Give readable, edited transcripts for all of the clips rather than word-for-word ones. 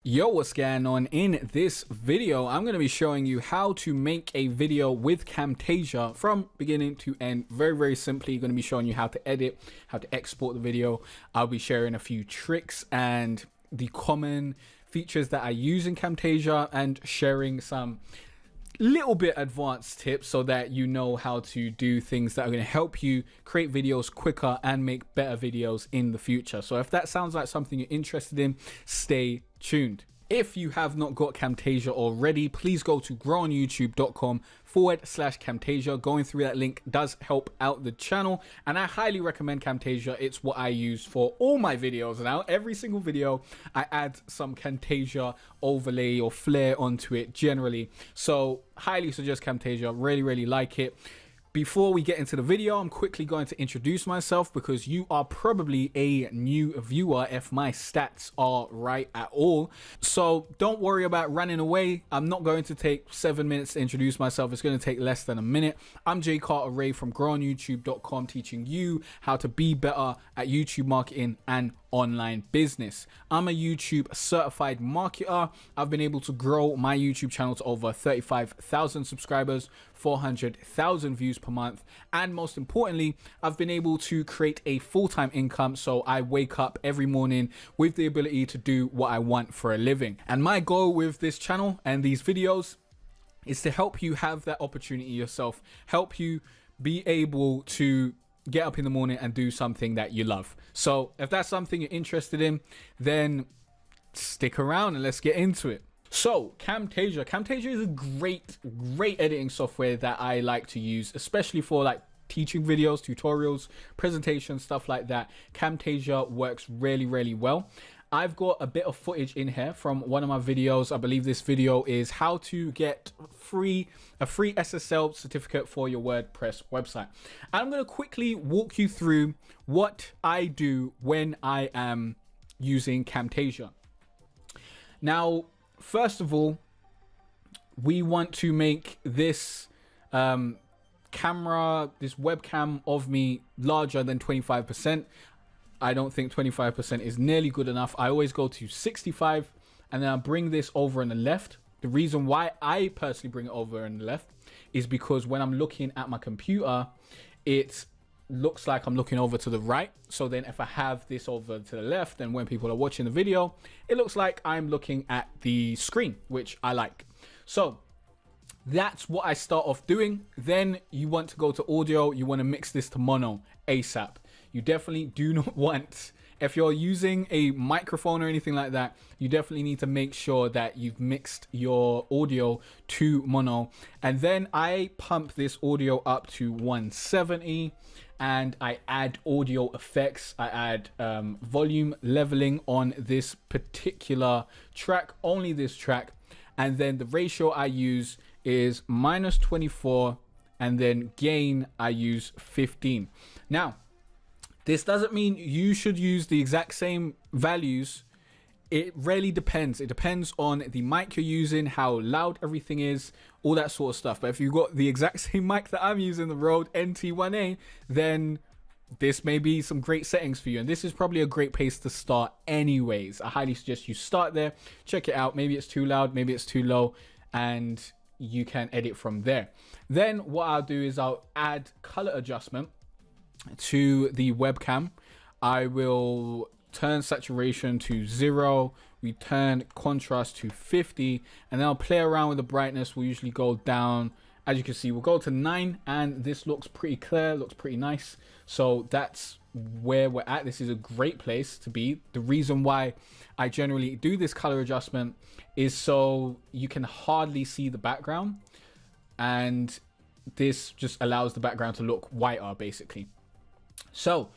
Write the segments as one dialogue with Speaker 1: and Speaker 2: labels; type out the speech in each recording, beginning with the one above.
Speaker 1: Yo, what's going on? In this video, I'm going to be showing you how to make a video with Camtasia from beginning to end. Very simply, going to be showing you how to edit, how to export the video. I'll be sharing a few tricks and the common features that I use in Camtasia and sharing some little bit advanced tips so that you know how to do things that are going to help you create videos quicker and make better videos in the future. So if that sounds like something you're interested in, stay tuned. If you have not got Camtasia already, please go to growonyoutube.com/Camtasia. Going through that link does help out the channel, and I highly recommend Camtasia. It's what I use for all my videos now. Every single video, I add some Camtasia overlay or flair onto it generally. So highly suggest Camtasia. Really like it. Before we get into the video, I'm quickly going to introduce myself because you are probably a new viewer if my stats are right at all. So don't worry about running away. I'm not going to take 7 minutes to introduce myself. It's going to take less than a minute. I'm J Carter Ray from growonyoutube.com, teaching you how to be better at YouTube marketing and online business. I'm a YouTube certified marketer. I've been able to grow my YouTube channel to over 35,000 subscribers, 400,000 views per month, and most importantly, I've been able to create a full-time income. So I wake up every morning with the ability to do what I want for a living. And my goal with this channel and these videos is to help you have that opportunity yourself, help you be able to get up in the morning and do something that you love. So if that's something you're interested in, then stick around and let's get into it. So Camtasia is a great editing software that I like to use, especially for like teaching videos, tutorials, presentations, stuff like that. Camtasia works really well. I've got a bit of footage in here from one of my videos. I believe this video is how to get a free SSL certificate for your WordPress website. I'm going to quickly walk you through what I do when I am using Camtasia. Now, first of all, we want to make this webcam of me larger than 25%. I don't think 25% is nearly good enough. I always go to 65 and then I bring this over on the left. The reason why I personally bring it over on the left is because when I'm looking at my computer, it looks like I'm looking over to the right. So then if I have this over to the left, then when people are watching the video, it looks like I'm looking at the screen, which I like. So that's what I start off doing. Then you want to go to audio. You want to mix this to mono ASAP. You definitely do not want, if you're using a microphone or anything like that, you definitely need to make sure that you've mixed your audio to mono. And then I pump this audio up to 170 and I add audio effects. I add volume leveling on this particular track, only this track. And then the ratio I use is -24, and then gain I use 15. Now, this doesn't mean you should use the exact same values. It really depends. It depends on the mic you're using, how loud everything is, all that sort of stuff. But if you've got the exact same mic that I'm using, the Rode NT1A, then this may be some great settings for you. And this is probably a great place to start anyways. I highly suggest you start there, check it out. Maybe it's too loud, maybe it's too low, and you can edit from there. Then what I'll do is I'll add color adjustment to the webcam. I will turn saturation to 0. We turn contrast to 50, and then I'll play around with the brightness. We'll usually go down. As you can see, we'll go to 9, and this looks pretty clear, looks pretty nice. So that's where we're at. This is a great place to be. The reason why I generally do this color adjustment is so you can hardly see the background, and this just allows the background to look whiter basically. So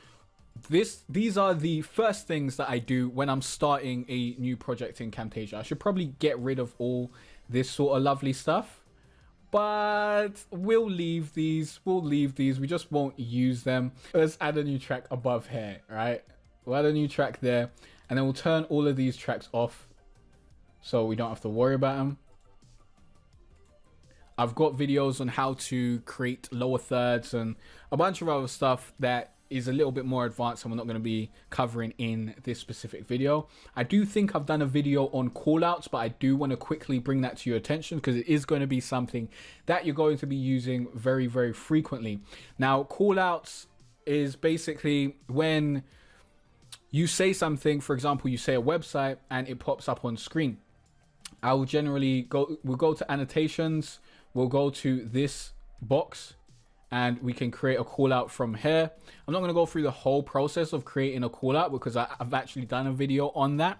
Speaker 1: these are the first things that I do when I'm starting a new project in Camtasia. I should probably get rid of all this sort of lovely stuff, but we'll leave these. We just won't use them. Let's add a new track above here, right? We'll add a new track there, and then we'll turn all of these tracks off so we don't have to worry about them. I've got videos on how to create lower thirds and a bunch of other stuff that is a little bit more advanced and we're not going to be covering in this specific video. I do think I've done a video on callouts, but I do want to quickly bring that to your attention because it is going to be something that you're going to be using very, very frequently. Now, callouts is basically when you say something, for example, you say a website and it pops up on screen. I will generally we'll go to annotations, we'll go to this box, and we can create a call out from here. I'm not going to go through the whole process of creating a call out because I've actually done a video on that,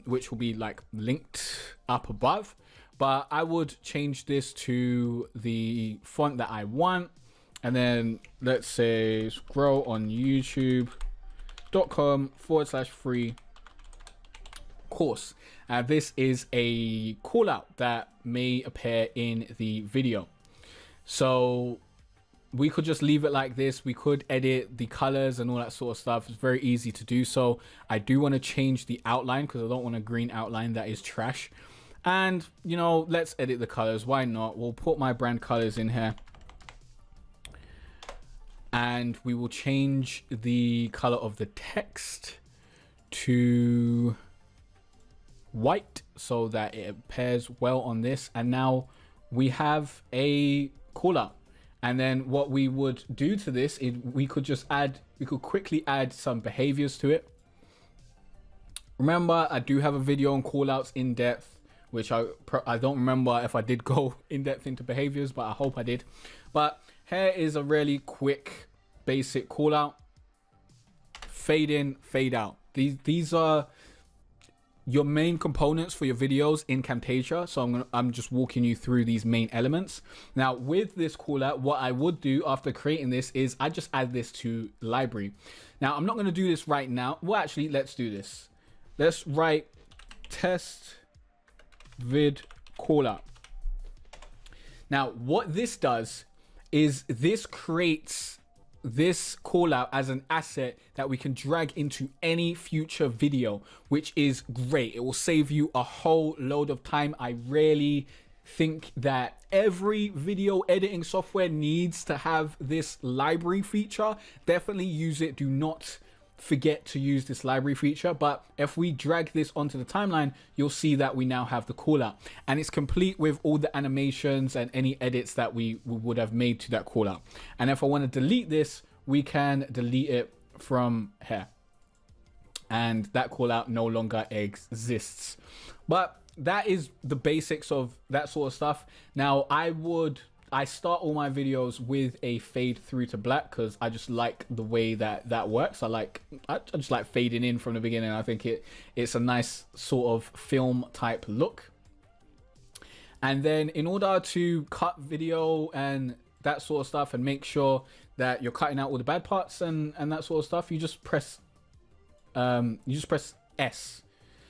Speaker 1: which will be like linked up above. But I would change this to the font that I want. And then let's say scroll on youtube.com/free course. This is a call out that may appear in the video. So we could just leave it like this. We could edit the colors and all that sort of stuff. It's very easy to do so. I do want to change the outline because I don't want a green outline. That is trash. And, you know, let's edit the colors. Why not? We'll put my brand colors in here. And we will change the color of the text to white so that it pairs well on this. And now we have a call out. And then what we would do to this is we could quickly add some behaviors to it. Remember, I do have a video on callouts in depth, which I don't remember if I did go in depth into behaviors, but I hope I did. But here is a really quick basic call out. Fade in, fade out. These are your main components for your videos in Camtasia. So I'm just walking you through these main elements. Now with this callout, what I would do after creating this is I just add this to library. Now I'm not going to do this right now. Well, actually, let's do this. Let's write test vid callout. Now what this does is this creates this call out as an asset that we can drag into any future video, which is great. It will save you a whole load of time. I really think that every video editing software needs to have this library feature. Definitely use it. Do not forget to use this library feature. But if we drag this onto the timeline, you'll see that we now have the call out, and it's complete with all the animations and any edits that we would have made to that call out. And if I want to delete this, we can delete it from here, and that call out no longer exists. But that is the basics of that sort of stuff. Now I start all my videos with a fade through to black because I just like the way that works. I just like fading in from the beginning. I think it's a nice sort of film type look. And then in order to cut video and that sort of stuff and make sure that you're cutting out all the bad parts and that sort of stuff, you just press S.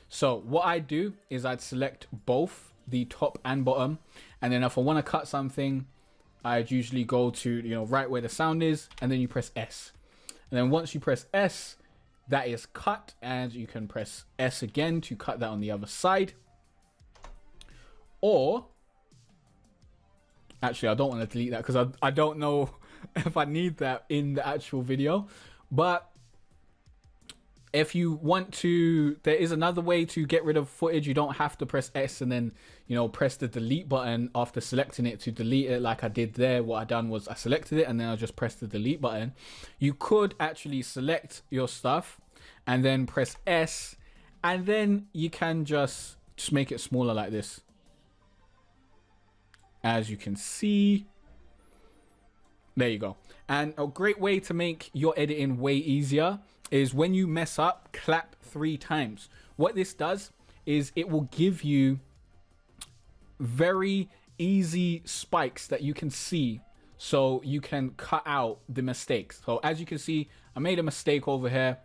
Speaker 1: So what I do is I'd select both the top and bottom, and then if I want to cut something, I'd usually go to, you know, right where the sound is, and then you press S. And then once you press S, that is cut, and you can press S again to cut that on the other side. Or actually, I don't want to delete that because I don't know if I need that in the actual video. But if you want to, there is another way to get rid of footage. You don't have to press S and then, you know, press the delete button after selecting it to delete it like I did there. What I done was I selected it and then I just pressed the delete button. You could actually select your stuff and then press S, and then you can just make it smaller like this. As you can see, there you go. And a great way to make your editing way easier is when you mess up, clap 3 times. What this does is it will give you very easy spikes that you can see, so you can cut out the mistakes. So as you can see, I made a mistake over here.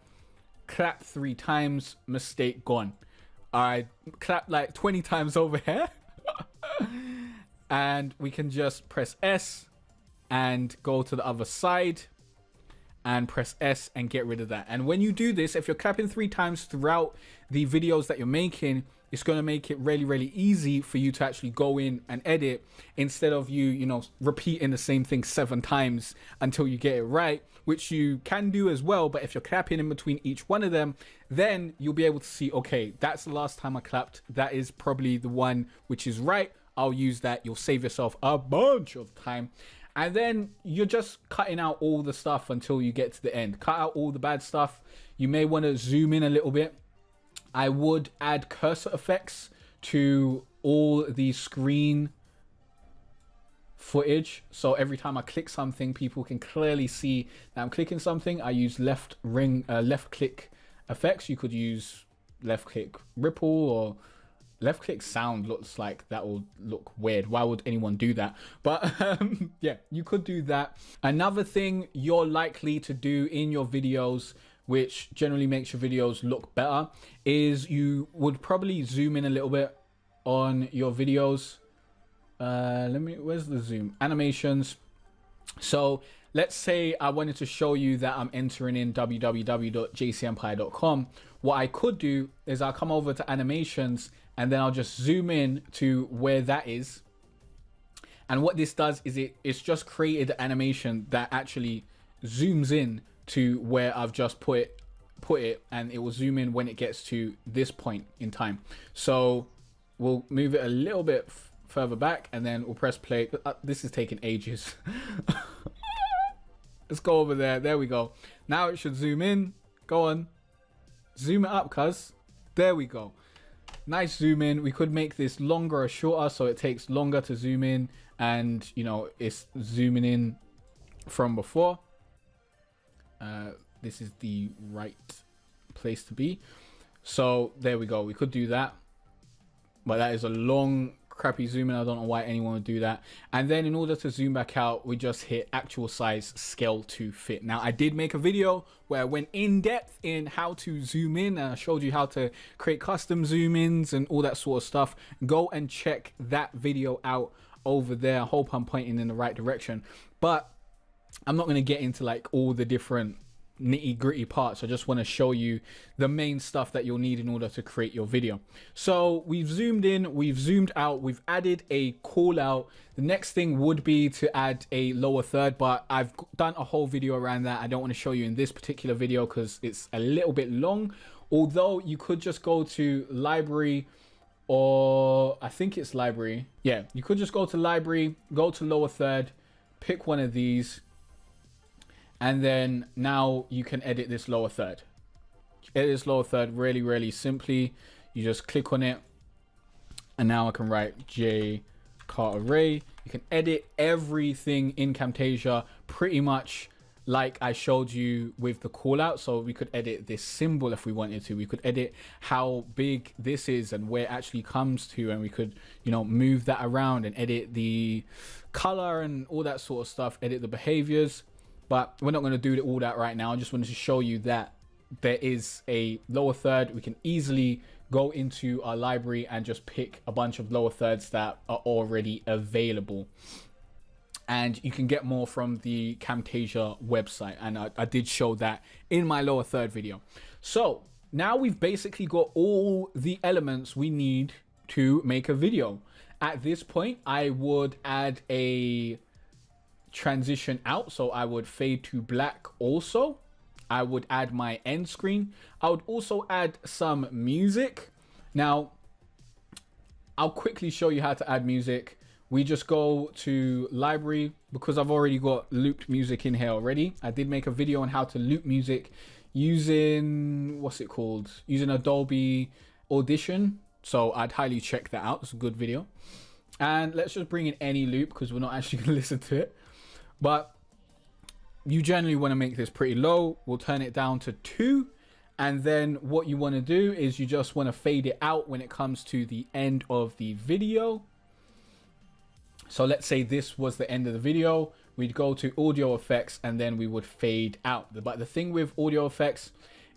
Speaker 1: Clap 3 times, mistake gone. I clapped like 20 times over here. And we can just press S and go to the other side and press S and get rid of that. And when you do this, if you're clapping 3 times throughout the videos that you're making, It's going to make it really, really easy for you to actually go in and edit instead of you know, repeating the same thing 7 times until you get it right, which you can do as well. But if you're clapping in between each one of them, then you'll be able to see, okay, that's the last time I clapped. That is probably the one which is right. I'll use that. You'll save yourself a bunch of time. And then you're just cutting out all the stuff until you get to the end. Cut out all the bad stuff. You may want to zoom in a little bit. I would add cursor effects to all the screen footage. So every time I click something, people can clearly see that I'm clicking something. I use left click effects. You could use left click ripple, or left click sound looks like that will look weird. Why would anyone do that? But yeah, you could do that. Another thing you're likely to do in your videos, which generally makes your videos look better, is you would probably zoom in a little bit on your videos. Where's the zoom? Animations. So let's say I wanted to show you that I'm entering in www.jcempire.com. What I could do is I'll come over to animations and then I'll just zoom in to where that is. And what this does is it's just created an animation that actually zooms in to where I've just put it, and it will zoom in when it gets to this point in time. So we'll move it a little bit further back and then we'll press play. This is taking ages. Let's go over there. There we go. Now it should zoom in. Go on. Zoom it up, cuz. There we go. Nice zoom in. We could make this longer or shorter so it takes longer to zoom in, and you know, it's zooming in from before. This is the right place to be. So there we go. We could do that, but that is a long crappy zoom in. I don't know why anyone would do that. And then in order to zoom back out, we just hit actual size scale to fit. Now I did make a video where I went in depth in how to zoom in, and I showed you how to create custom zoom ins and all that sort of stuff. Go and check that video out over there. I hope I'm pointing in the right direction, but I'm not going to get into like all the different nitty gritty parts. I just want to show you the main stuff that you'll need in order to create your video. So we've zoomed in, we've zoomed out, we've added a call out. The next thing would be to add a lower third, but I've done a whole video around that. I don't want to show you in this particular video because it's a little bit long. Although you could just go to library, or I think it's library. Yeah, you could just go to library, go to lower third, pick one of these, and then now you can edit this lower third. Edit this lower third really, really simply. You just click on it, and now I can write J car array. You can edit everything in Camtasia pretty much like I showed you with the call out. So we could edit this symbol if we wanted to. We could edit how big this is and where it actually comes to, and we could, you know, move that around and edit the color and all that sort of stuff, edit the behaviors. But we're not going to do all that right now. I just wanted to show you that there is a lower third. We can easily go into our library and just pick a bunch of lower thirds that are already available. And you can get more from the Camtasia website. And I did show that in my lower third video. So now we've basically got all the elements we need to make a video. At this point, I would add a transition out, so I would fade to black. Also I would add my end screen. I would also add some music. Now I'll quickly show you how to add music. We just go to library, because I've already got looped music in here already. I did make a video on how to loop music using, what's it called, using Adobe Audition, so I'd highly check that out. It's a good video. And let's just bring in any loop because we're not actually going to listen to it. But you generally want to make this pretty low. We'll turn it down to 2. And then what you want to do is you just want to fade it out when it comes to the end of the video. So let's say this was the end of the video. We'd go to audio effects and then we would fade out. But the thing with audio effects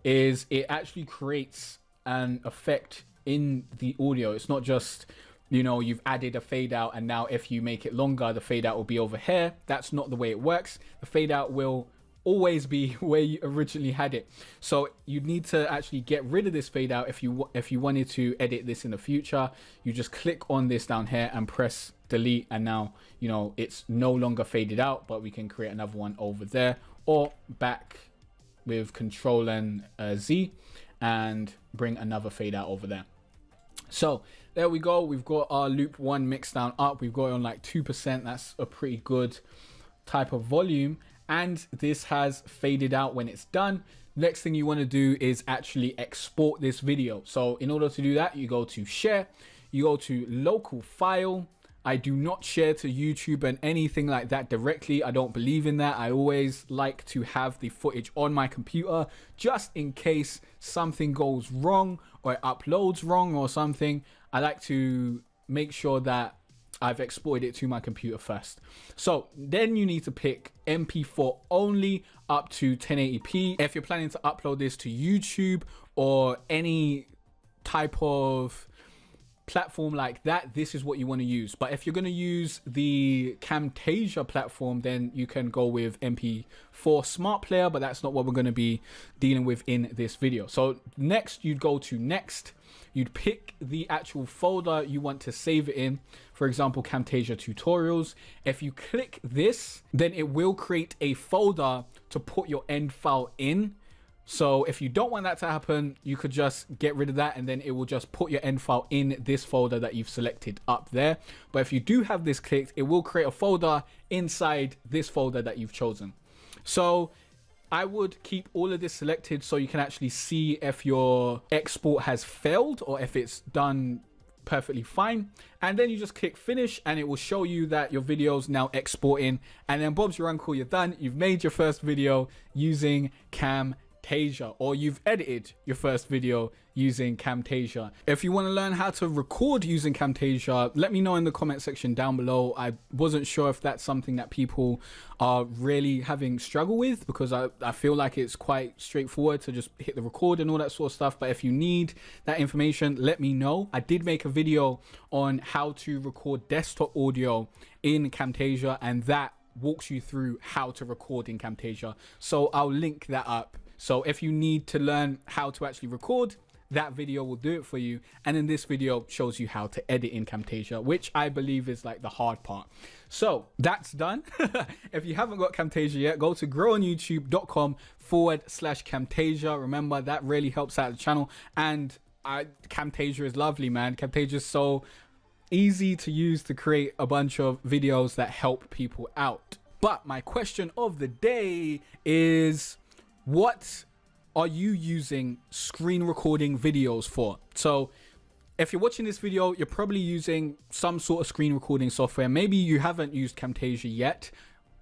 Speaker 1: is it actually creates an effect in the audio. It's not just, you know, you've added a fade out and now if you make it longer, the fade out will be over here. That's not the way it works. The fade out will always be where you originally had it. So you need to actually get rid of this fade out. If you wanted to edit this in the future, you just click on this down here and press delete, and now you know it's no longer faded out, but we can create another one over there, or back with Control and Z and bring another fade out over there. So there we go. We've got our loop 1 mix down up. We've got it on like 2%. That's a pretty good type of volume, and this has faded out when it's done. Next thing you want to do is actually export this video. So in order to do that, you go to share, you go to local file. I do not share to YouTube and anything like that directly. I don't believe in that. I always like to have the footage on my computer just in case something goes wrong or it uploads wrong or something. I like to make sure that I've exported it to my computer first. So then you need to pick MP4 only up to 1080p. If you're planning to upload this to YouTube or any type of platform like that, this is what you want to use. But if you're going to use the Camtasia platform, then you can go with MP4 Smart Player, but that's not what we're going to be dealing with in this video. So next, you'd go to next. You'd pick the actual folder you want to save it in. For example, Camtasia tutorials. If you click this, then it will create a folder to put your end file in. So if you don't want that to happen, you could just get rid of that, and then it will just put your end file in this folder that you've selected up there. But if you do have this clicked, it will create a folder inside this folder that you've chosen. So I would keep all of this selected so you can actually see if your export has failed or if it's done perfectly fine. And then you just click finish, and it will show you that your video's now exporting. And then Bob's your uncle, you're done. You've made your first video using Camtasia, or you've edited your first video using Camtasia. If you want to learn how to record using Camtasia, let me know in the comment section down below. I wasn't sure if that's something that people are really having struggle with, because I feel like it's quite straightforward to just hit the record and all that sort of stuff. But if you need that information, let me know. I did make a video on how to record desktop audio in Camtasia, and that walks you through how to record in Camtasia. So I'll link that up. So if you need to learn how to actually record, that video will do it for you. And then this video shows you how to edit in Camtasia, which I believe is like the hard part. So that's done. If you haven't got Camtasia yet, go to growonyoutube.com/Camtasia. Remember, that really helps out the channel. And Camtasia is lovely, man. Camtasia is so easy to use to create a bunch of videos that help people out. But my question of the day is, what are you using screen recording videos for? So if you're watching this video, you're probably using some sort of screen recording software. Maybe you haven't used Camtasia yet.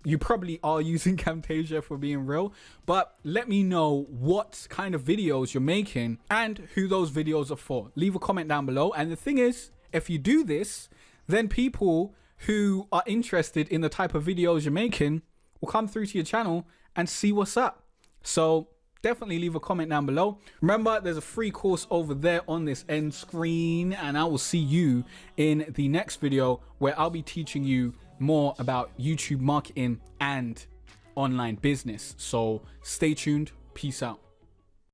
Speaker 1: You probably are using Camtasia, for being real. But let me know what kind of videos you're making and who those videos are for. Leave a comment down below. And the thing is, if you do this, then people who are interested in the type of videos you're making will come through to your channel and see what's up. So definitely leave a comment down below. Remember, there's a free course over there on this end screen, and I will see you in the next video where I'll be teaching you more about YouTube marketing and online business. So stay tuned. Peace out.